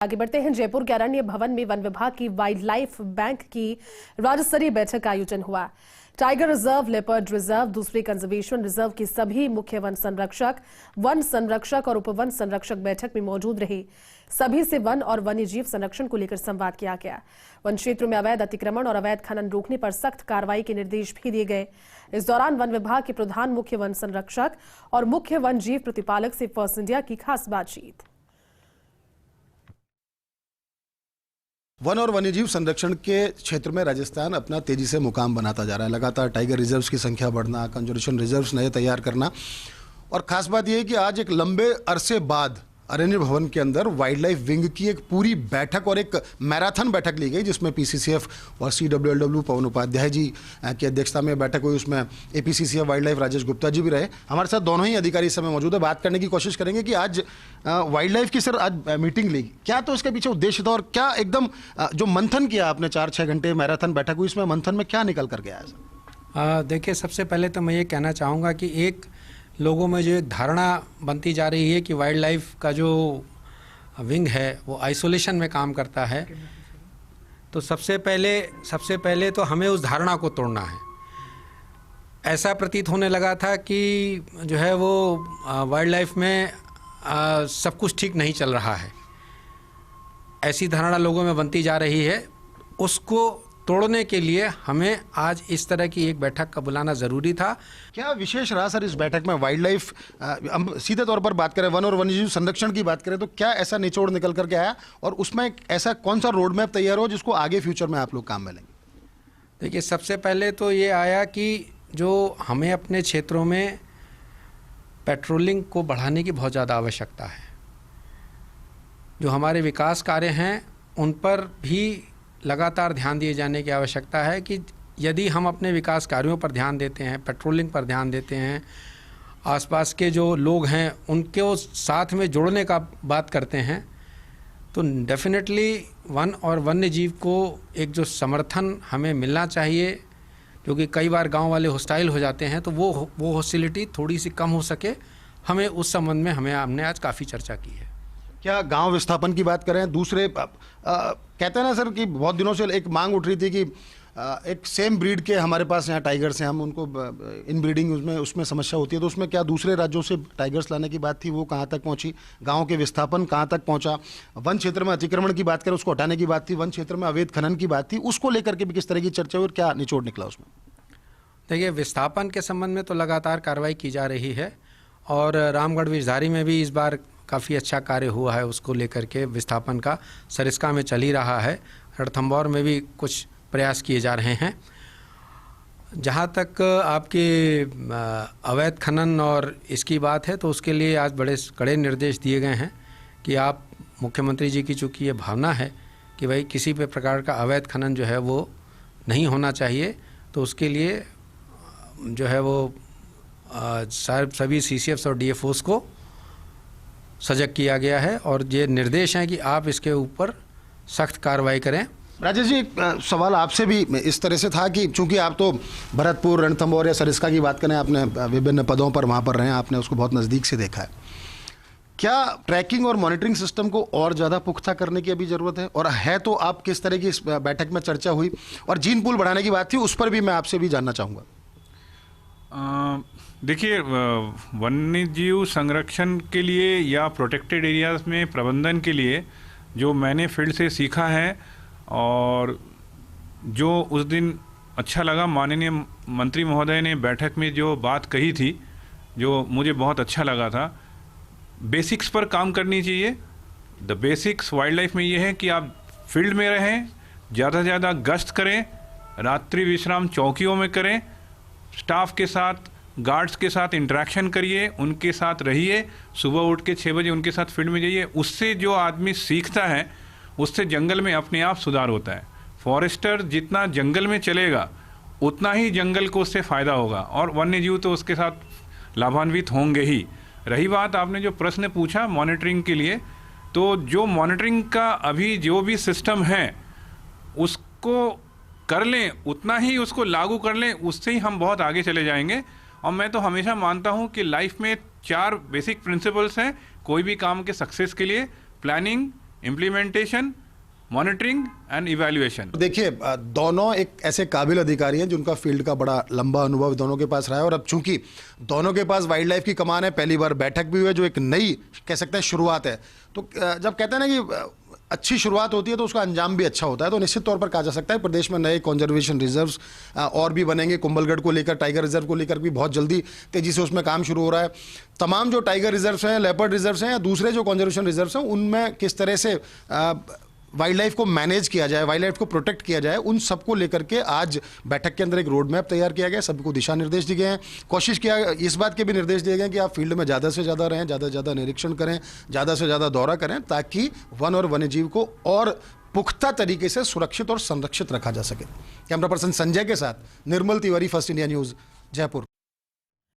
आगे बढ़ते हैं। जयपुर के अरण्य भवन में वन विभाग की वाइल्ड लाइफ बैंक की राज्य स्तरीय बैठक का आयोजन हुआ। टाइगर रिजर्व, लेपर्ड रिजर्व, दूसरे कंजर्वेशन रिजर्व के सभी मुख्य वन संरक्षक और उपवन संरक्षक बैठक में मौजूद रहे। सभी से वन और वन्य जीव संरक्षण को लेकर संवाद किया गया। वन क्षेत्र में अवैध अतिक्रमण और अवैध खनन रोकने पर सख्त कार्रवाई के निर्देश भी दिए गए। इस दौरान वन विभाग के प्रधान मुख्य वन संरक्षक और मुख्य वन जीव प्रतिपालक से फर्स्ट इंडिया की खास बातचीत। वन और वन्यजीव संरक्षण के क्षेत्र में राजस्थान अपना तेजी से मुकाम बनाता जा रहा है। लगातार टाइगर रिजर्व्स की संख्या बढ़ना, कंजर्वेशन रिजर्व्स नए तैयार करना, और खास बात यह है कि आज एक लंबे अरसे बाद अरण्य भवन के अंदर वाइल्ड लाइफ विंग की एक पूरी बैठक और एक मैराथन बैठक ली गई, जिसमें पीसीसीएफ और CWLW पवन उपाध्याय जी की अध्यक्षता में बैठक हुई। उसमें APCCF wildlife Rajesh Gupta ji भी रहे। हमारे साथ दोनों ही अधिकारी इस समय मौजूद है। बात करने की कोशिश करेंगे कि आज वाइल्ड लाइफ की सर आज मीटिंग ली, क्या तो इसके पीछे उद्देश्य था, और क्या एकदम जो मंथन किया आपने 4-6 घंटे मैराथन बैठक हुई, इसमें मंथन में क्या निकल कर गया है सर? देखिए, सबसे पहले तो मैं ये कहना चाहूँगा कि एक लोगों में जो एक धारणा बनती जा रही है कि वाइल्ड लाइफ का जो विंग है वो आइसोलेशन में काम करता है, तो सबसे पहले तो हमें उस धारणा को तोड़ना है। ऐसा प्रतीत होने लगा था कि जो है वो वाइल्ड लाइफ में सब कुछ ठीक नहीं चल रहा है, ऐसी धारणा लोगों में बनती जा रही है। उसको तोड़ने के लिए हमें आज इस तरह की एक बैठक का बुलाना ज़रूरी था। क्या विशेष रहा सर इस बैठक में? वाइल्ड लाइफ, हम सीधे तौर पर बात करें, वन और वन्यजीव संरक्षण की बात करें, तो क्या ऐसा निचोड़ निकल करके आया, और उसमें एक ऐसा कौन सा रोड मैप तैयार हो जिसको आगे फ्यूचर में आप लोग काम में लेंगे? देखिए, सबसे पहले तो ये आया कि जो हमें अपने क्षेत्रों में पेट्रोलिंग को बढ़ाने की बहुत ज़्यादा आवश्यकता है। जो हमारे विकास कार्य हैं उन पर भी लगातार ध्यान दिए जाने की आवश्यकता है कि यदि हम अपने विकास कार्यों पर ध्यान देते हैं, पेट्रोलिंग पर ध्यान देते हैं, आसपास के जो लोग हैं उनको साथ में जोड़ने का बात करते हैं, तो डेफिनेटली वन और वन्य जीव को एक जो समर्थन हमें मिलना चाहिए, क्योंकि कई बार गांव वाले हॉस्टाइल हो जाते हैं, तो वो हॉस्टिलिटी थोड़ी सी कम हो सके, हमें उस संबंध में हमने आज काफ़ी चर्चा की है। क्या गांव विस्थापन की बात करें, दूसरे कहते हैं ना सर कि बहुत दिनों से एक मांग उठ रही थी कि एक सेम ब्रीड के हमारे पास यहाँ टाइगर्स हैं, हम उनको इन ब्रीडिंग उसमें समस्या होती है, तो उसमें क्या दूसरे राज्यों से टाइगर्स लाने की बात थी, वो कहाँ तक पहुँची? गांव के विस्थापन कहाँ तक पहुँचा? वन क्षेत्र में अतिक्रमण की बात करें, उसको हटाने की बात थी, वन क्षेत्र में अवैध खनन की बात थी, उसको लेकर के भी किस तरह की चर्चा हुई और क्या निचोड़ निकला उसमें? देखिए, विस्थापन के संबंध में तो लगातार कार्रवाई की जा रही है, और रामगढ़ विषधारी में भी इस बार काफ़ी अच्छा कार्य हुआ है। उसको लेकर के विस्थापन का सरिस्का में चल ही रहा है। रणथंभौर में भी कुछ प्रयास किए जा रहे हैं। जहाँ तक आपके अवैध खनन और इसकी बात है, तो उसके लिए आज बड़े कड़े निर्देश दिए गए हैं कि आप, मुख्यमंत्री जी की चूँकि ये भावना है कि भाई किसी भी प्रकार का अवैध खनन जो है वो नहीं होना चाहिए, तो उसके लिए जो है वो सभी CCFs और DFOs को सजग किया गया है, और ये निर्देश हैं कि आप इसके ऊपर सख्त कार्रवाई करें। राजेश जी, एक सवाल आपसे भी इस तरह से था कि चूंकि आप तो भरतपुर, रणथंभौर या सरिस्का की बात करें, आपने विभिन्न पदों पर वहाँ पर रहे हैं, आपने उसको बहुत नज़दीक से देखा है। क्या ट्रैकिंग और मॉनिटरिंग सिस्टम को और ज़्यादा पुख्ता करने की अभी ज़रूरत है, और है तो आप किस तरह की इस बैठक में चर्चा हुई? और जीन पूल बढ़ाने की बात थी, उस पर भी मैं आपसे भी जानना चाहूँगा। देखिए, वन्यजीव संरक्षण के लिए या प्रोटेक्टेड एरियाज़ में प्रबंधन के लिए जो मैंने फील्ड से सीखा है, और जो उस दिन अच्छा लगा, माननीय मंत्री महोदय ने बैठक में जो बात कही थी, जो मुझे बहुत अच्छा लगा था, बेसिक्स पर काम करनी चाहिए। द बेसिक्स वाइल्ड लाइफ में ये है कि आप फील्ड में रहें, ज़्यादा से ज़्यादा गश्त करें, रात्रि विश्राम चौकियों में करें, स्टाफ के साथ, गार्ड्स के साथ इंटरेक्शन करिए, उनके साथ रहिए, सुबह उठ के 6 बजे उनके साथ फील्ड में जाइए। उससे जो आदमी सीखता है, उससे जंगल में अपने आप सुधार होता है। फॉरेस्टर जितना जंगल में चलेगा उतना ही जंगल को उससे फ़ायदा होगा, और वन्य जीव तो उसके साथ लाभान्वित होंगे ही। रही बात आपने जो प्रश्न पूछा मॉनिटरिंग के लिए, तो जो मॉनिटरिंग का अभी जो भी सिस्टम है उसको कर लें, उतना ही उसको लागू कर लें, उससे ही हम बहुत आगे चले जाएंगे। और मैं तो हमेशा मानता हूँ कि लाइफ में 4 बेसिक प्रिंसिपल्स हैं कोई भी काम के सक्सेस के लिए: planning, implementation, monitoring and evaluation. देखिए दोनों एक ऐसे काबिल अधिकारी हैं जिनका फील्ड का बड़ा लंबा अनुभव दोनों के पास रहा है, और अब चूंकि दोनों के पास वाइल्ड लाइफ की कमान है, पहली बार बैठक भी हुई है, जो एक नई कह सकते हैं शुरुआत है। तो जब कहते हैं ना कि अच्छी शुरुआत होती है तो उसका अंजाम भी अच्छा होता है, तो निश्चित तौर पर कहा जा सकता है प्रदेश में नए कंजर्वेशन रिजर्व्स और भी बनेंगे। कुंभलगढ़ को लेकर, टाइगर रिजर्व को लेकर भी बहुत जल्दी तेजी से उसमें काम शुरू हो रहा है। तमाम जो टाइगर रिजर्व्स हैं, लेपर्ड रिजर्व्स हैं या दूसरे जो कंजर्वेशन रिजर्व्स हैं, उनमें किस तरह से वाइल्ड लाइफ को मैनेज किया जाए, वाइल्ड लाइफ को प्रोटेक्ट किया जाए, उन सबको लेकर के आज बैठक के अंदर एक रोड मैप तैयार किया गया। सबको दिशा निर्देश दिए गए हैं। कोशिश किया, इस बात के भी निर्देश दिए गए कि आप फील्ड में ज़्यादा से ज़्यादा रहें, ज़्यादा से ज़्यादा निरीक्षण करें, ज़्यादा से ज़्यादा दौरा करें, ताकि वन और वन्यजीव को और पुख्ता तरीके से सुरक्षित और संरक्षित रखा जा सके। कैमरा पर्सन संजय के साथ Nirmal Tiwari, first India news, Jaipur.